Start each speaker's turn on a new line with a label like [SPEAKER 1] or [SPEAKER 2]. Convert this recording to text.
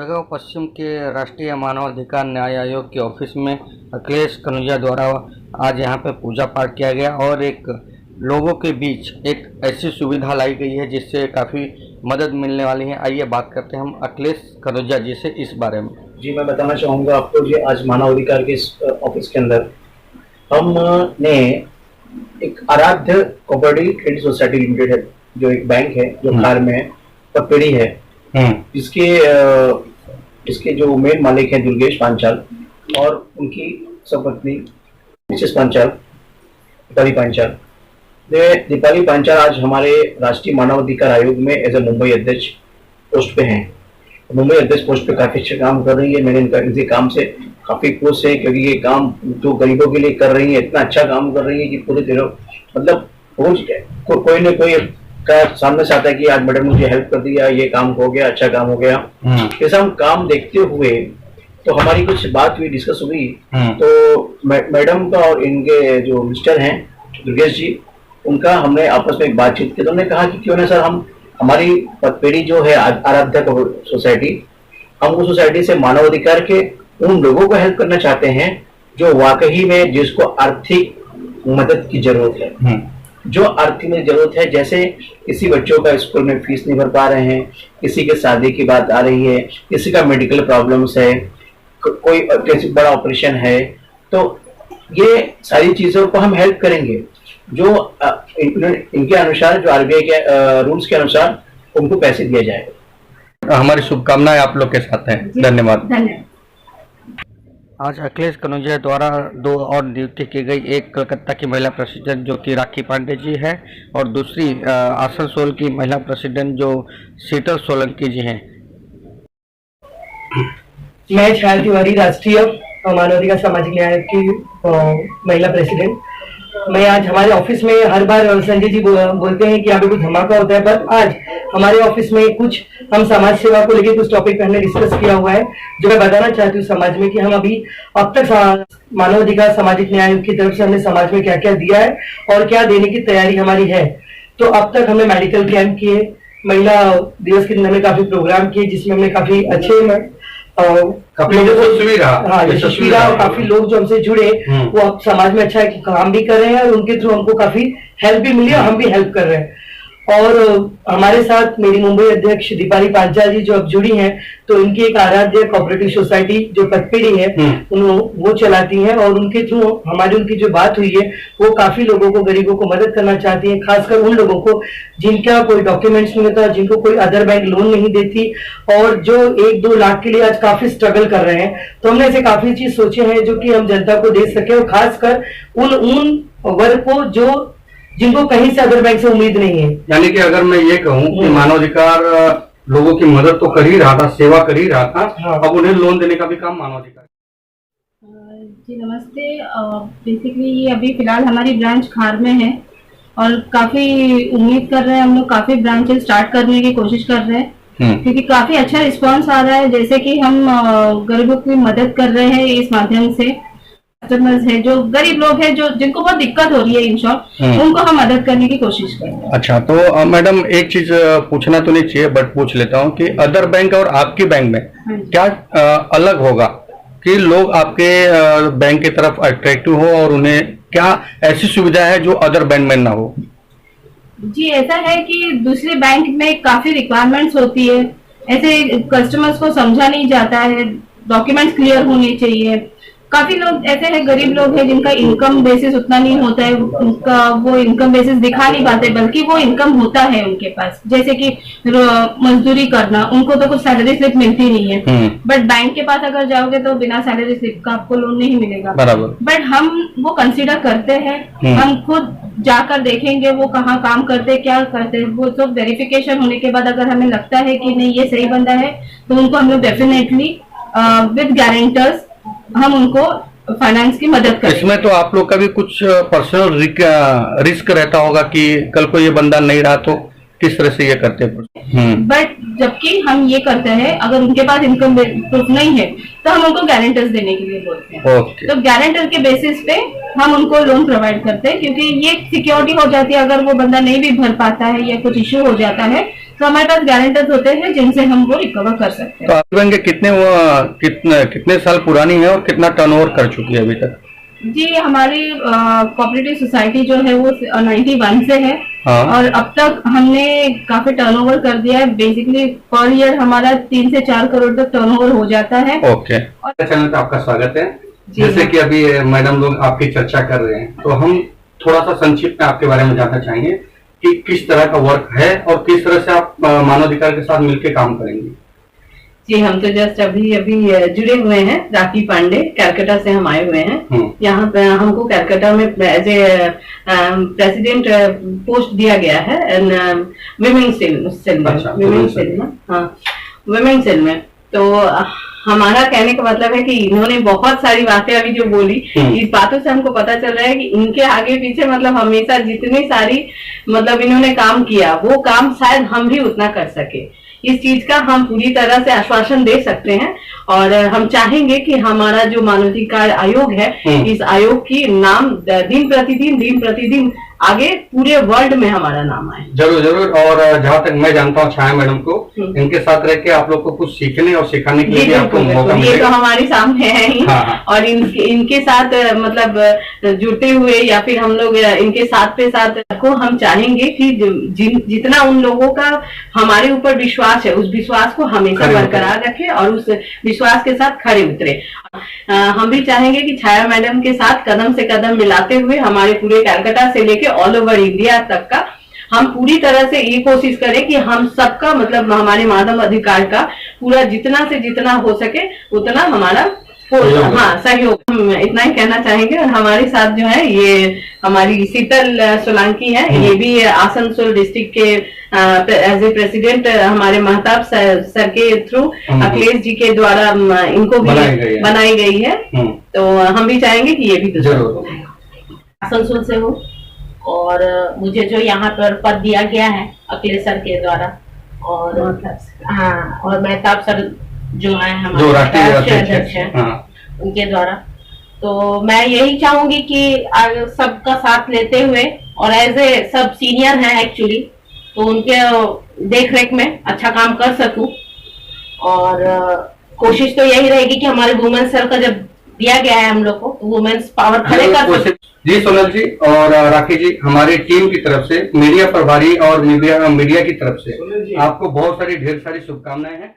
[SPEAKER 1] जळगाव पश्चिम के राष्ट्रीय मानवाधिकार न्याय आयोग के ऑफिस में अखिलेश कनुजा द्वारा आज यहाँ पे पूजा पाठ किया गया और एक लोगों के बीच एक ऐसी सुविधा लाई गई है जिससे काफ़ी मदद मिलने वाली है। आइए बात करते हैं हम अखिलेश कनुजा जी से इस बारे में।
[SPEAKER 2] जी, मैं बताना चाहूँगा आपको जी, आज मानवाधिकार के ऑफिस के अंदर हमने एक आराध्य कोऑपरेटिव क्रेडिट सोसाइटी लिमिटेड है, जो एक बैंक है जो खार में है, पकड़ी है, इसके जो मेन मालिक है दुर्गेश पांचाल और उनकी सपत्नी मिसेस पांचाल, दीपाली पांचाल। दीपाली पांचाल आज हमारे राष्ट्रीय मानवाधिकार आयोग में एज ए मुंबई अध्यक्ष पोस्ट पे हैं। मुंबई अध्यक्ष पोस्ट पे काफी अच्छा काम कर रही है। मैंने इनके काम से काफी खुश है, क्योंकि ये काम जो गरीबों के लिए कर रही है, इतना अच्छा काम कर रही है कि पूरे दिनों मतलब रोज कोई न कोई का सामने से आता है कि आज मैडम मुझे हेल्प कर दिया, ये काम हो गया, अच्छा काम हो गया। ऐसा हम काम देखते हुए तो हमारी कुछ बात हुई, डिस्कस हुई, तो मैडम का और इनके जो मिस्टर हैं दुर्गेश जी, उनका हमने आपस में एक बातचीत की। तो उन्होंने कहा कि क्यों ना सर हम हमारी पतपेड़ी जो है आराध्या सोसाइटी, हम उस सोसाइटी से मानवाधिकार के उन लोगों को हेल्प करना चाहते हैं जो वाकई में जिसको आर्थिक मदद की जरूरत है, जो आर्थिक में जरूरत है। जैसे किसी बच्चों का स्कूल में फीस नहीं भर पा रहे हैं, किसी के शादी की बात आ रही है, किसी का मेडिकल प्रॉब्लम्स है, कोई किसी बड़ा ऑपरेशन है, तो ये सारी चीजों को हम हेल्प करेंगे जो इनके अनुसार, जो आरबीआई के रूल्स के अनुसार उनको पैसे दिया जाएगा।
[SPEAKER 1] हमारी शुभकामनाएं आप लोग के साथ हैं। धन्यवाद। आज अखिलेश कनुजा द्वारा 2 और नियुक्ति की गई, एक कलकत्ता की महिला प्रेसिडेंट जो कि राखी पांडे जी है और दूसरी आसनसोल की महिला प्रेसिडेंट जो शीतल सोलंकी जी हैं।
[SPEAKER 3] मैं छाया तिवारी, राष्ट्रीय मानवाधिकार सामाजिक न्याय की महिला प्रेसिडेंट। मैं आज हमारे ऑफिस में, हर बार संजय जी बोलते हैं कि यहाँ पे कुछ धमाका होता है, पर आज हमारे ऑफिस में कुछ हम समाज सेवा को लेकर कुछ टॉपिक हमने डिस्कस किया हुआ है, जो मैं बताना चाहती हूँ समाज में कि हम अभी अब तक मानवाधिकार सामाजिक न्याय आयोग की तरफ से हमने समाज में क्या क्या दिया है और क्या देने की तैयारी हमारी है। तो अब तक हमने मेडिकल कैंप किए, महिला दिवस के दिन हमने काफी प्रोग्राम किए, जिसमें हमने काफी अच्छे यशस्वी रहा और काफी लोग जो हमसे जुड़े वो अब समाज में अच्छा काम भी कर रहे हैं और उनके थ्रू हमको काफी हेल्प भी मिली और हम भी हेल्प कर रहे हैं। और हमारे साथ मेरी मुंबई अध्यक्ष दीपाली पांचाल जी जो अब जुड़ी हैं, तो इनकी एक आराध्य कोऑपरेटिव सोसाइटी जो पतपेड़ी है वो चलाती हैं और उनके थ्रू हमारी उनकी जो बात हुई है वो काफी लोगों को, गरीबों को मदद करना चाहती हैं, खासकर उन लोगों को जिनका कोई डॉक्यूमेंट्स नहीं होता, जिनको कोई अदर बैंक लोन नहीं देती और जो 1-2 लाख के लिए आज काफी स्ट्रगल कर रहे हैं। तो हमने ऐसे काफी चीज सोचे हैं जो कि हम जनता को दे सके और खासकर उन वर्ग को जो जिनको कहीं से अदर बैंक से उम्मीद नहीं है।
[SPEAKER 1] यानी कि अगर मैं ये कहूँ कि मानवाधिकार लोगों की मदद तो कर ही रहा था, सेवा कर ही रहा था, अब उन्हें लोन देने का भी काम मानवाधिकार।
[SPEAKER 4] जी नमस्ते। बेसिकली ये अभी फिलहाल हमारी ब्रांच खार में है और काफी उम्मीद कर रहे हैं हम लोग, काफी ब्रांचेस स्टार्ट करने की कोशिश कर रहे हैं क्योंकि काफी अच्छा रिस्पांस आ रहा है। जैसे कि हम गरीबों की मदद कर रहे हैं इस माध्यम से। कस्टमर्स है जो गरीब लोग हैं, जो जिनको बहुत दिक्कत हो रही है इन शॉर्ट, उनको हम मदद करने की कोशिश कर रहे हैं।
[SPEAKER 1] अच्छा, तो मैडम एक चीज पूछना तो नहीं चाहिए बट पूछ लेता हूँ कि अदर बैंक और आपकी बैंक में क्या अलग होगा कि लोग आपके बैंक की तरफ अट्रैक्टिव हो और उन्हें क्या ऐसी सुविधा है जो अदर बैंक में ना हो?
[SPEAKER 4] जी ऐसा है कि दूसरे बैंक में काफी रिक्वायरमेंट्स होती है, ऐसे कस्टमर्स को समझा नहीं जाता है, डॉक्यूमेंट्स क्लियर होने चाहिए। काफी लोग ऐसे हैं, गरीब लोग हैं जिनका इनकम बेसिस उतना नहीं होता है, उनका वो इनकम बेसिस दिखा नहीं पाते, बल्कि वो इनकम होता है उनके पास, जैसे कि मजदूरी करना, उनको तो कुछ सैलरी स्लिप मिलती नहीं है, बट बैंक के पास अगर जाओगे तो बिना सैलरी स्लिप का आपको लोन नहीं मिलेगा। बट हम वो कंसीडर करते हैं, हम खुद जाकर देखेंगे वो कहाँ काम करते, क्या करते, वो सब वेरिफिकेशन होने के बाद अगर हमें लगता है कि नहीं ये सही बंदा है तो उनको हम लोग डेफिनेटली विद गारंटर्स हम उनको फाइनेंस की मदद करें।
[SPEAKER 1] इसमें तो आप लोग का भी कुछ पर्सनल रिस्क रहता होगा कि कल को ये बंदा नहीं रहा तो किस तरह से ये करते हैं।
[SPEAKER 4] बट जबकि हम ये करते हैं, अगर उनके पास इनकम प्रूफ नहीं है तो हम उनको गारंटर्स देने के लिए बोलते हैं। तो गारंटर के बेसिस पे हम उनको लोन प्रोवाइड करते हैं, क्योंकि ये सिक्योरिटी हो जाती है, अगर वो बंदा नहीं भी भर पाता है या कुछ इश्यू हो जाता है तो हमारे पास गारंटर्स होते हैं जिनसे हम वो रिकवर कर सकते हैं।
[SPEAKER 1] तो आपकी बैंक कितने साल पुरानी है और कितना टर्नओवर कर चुकी है अभी तक?
[SPEAKER 4] जी हमारी कोऑपरेटिव सोसाइटी जो है वो 91 से है।
[SPEAKER 1] हाँ।
[SPEAKER 4] और अब तक हमने काफी टर्नओवर कर दिया है। बेसिकली पर ईयर हमारा 3 से 4 करोड़ तक टर्नओवर हो जाता है।
[SPEAKER 1] ओके। चैनल पे आपका स्वागत है।
[SPEAKER 4] जैसे
[SPEAKER 1] कि अभी मैडम लोग आपकी चर्चा कर रहे हैं, तो हम थोड़ा सा संक्षिप्त में आपके बारे में जानना चाहेंगे कि किस तरह का वर्क है और किस तरह से आप मानवाधिकार के साथ मिलकर काम करेंगे।
[SPEAKER 3] जी हम तो जस्ट अभी जुड़े हुए हैं। राखी पांडे कलकत्ता से हम आए हुए हैं। यहाँ पे हमको कलकत्ता में एज ए प्रेसिडेंट पोस्ट दिया गया है विमेंस सेल में। तो हमारा कहने का मतलब है कि इन्होंने बहुत सारी बातें अभी जो बोली, इस बातों से हमको पता चल रहा है कि इनके आगे पीछे मतलब हमेशा जितनी सारी मतलब इन्होंने काम किया वो काम शायद हम भी उतना कर सके। इस चीज का हम पूरी तरह से आश्वासन दे सकते हैं और हम चाहेंगे कि हमारा जो मानवाधिकार आयोग है इस आयोग की नाम दिन प्रतिदिन आगे पूरे वर्ल्ड में हमारा नाम आए।
[SPEAKER 1] जरूर जरूर। और जहाँ तक मैं जानता हूँ छाया मैडम को, इनके साथ रह के आप लोग को कुछ सीखने और सिखाने के लिए आपको मौका मिलेगा।
[SPEAKER 3] ये तो हमारे सामने है ही। हाँ। और इनके साथ मतलब जुड़ते हुए या फिर हम लोग इनके साथ पे साथ को हम चाहेंगे कि जितना उन लोगों का हमारे ऊपर विश्वास है उस विश्वास को हमेशा बरकरार रखे और उस विश्वास के साथ खड़े उतरे। हम भी चाहेंगे कि छाया मैडम के साथ कदम से कदम मिलाते हुए हमारे पूरे कलकत्ता से लेके ऑल ओवर इंडिया तक का हम पूरी तरह से ये कोशिश करें कि हम सबका मतलब हमारे मानव अधिकार का पूरा जितना से जितना हो सके उतना हमारा सहयोग। हम इतना ही कहना चाहेंगे। और हमारे साथ जो है ये हमारी शीतल सोलंकी है, ये भी आसनसोल डिस्ट्रिक्ट के एज ए प्रेसिडेंट हमारे महताब सर के थ्रू अखिलेश जी के द्वारा इनको भी बनाई गई है। तो हम भी चाहेंगे कि ये भी
[SPEAKER 5] आसनसोल से हूँ और मुझे जो यहाँ पर पद दिया गया है अखिलेश सर के द्वारा और हाँ और महताब सर जो है हमारे राष्ट्रीय अध्यक्ष हैं उनके द्वारा, तो मैं यही चाहूंगी कि सबका साथ लेते हुए और एज ए सब सीनियर हैं एक्चुअली, तो उनके देख रेख में अच्छा काम कर सकूं। और कोशिश तो यही रहेगी कि हमारे वुमेन्स सेल का जब दिया गया है हम लोग को, तो वुमेन्स पावर खड़े कर सकते।
[SPEAKER 1] जी सोनल जी और राखी जी, हमारी टीम की तरफ से, मीडिया प्रभारी और मीडिया की तरफ से आपको बहुत सारी ढेर सारी शुभकामनाएं हैं।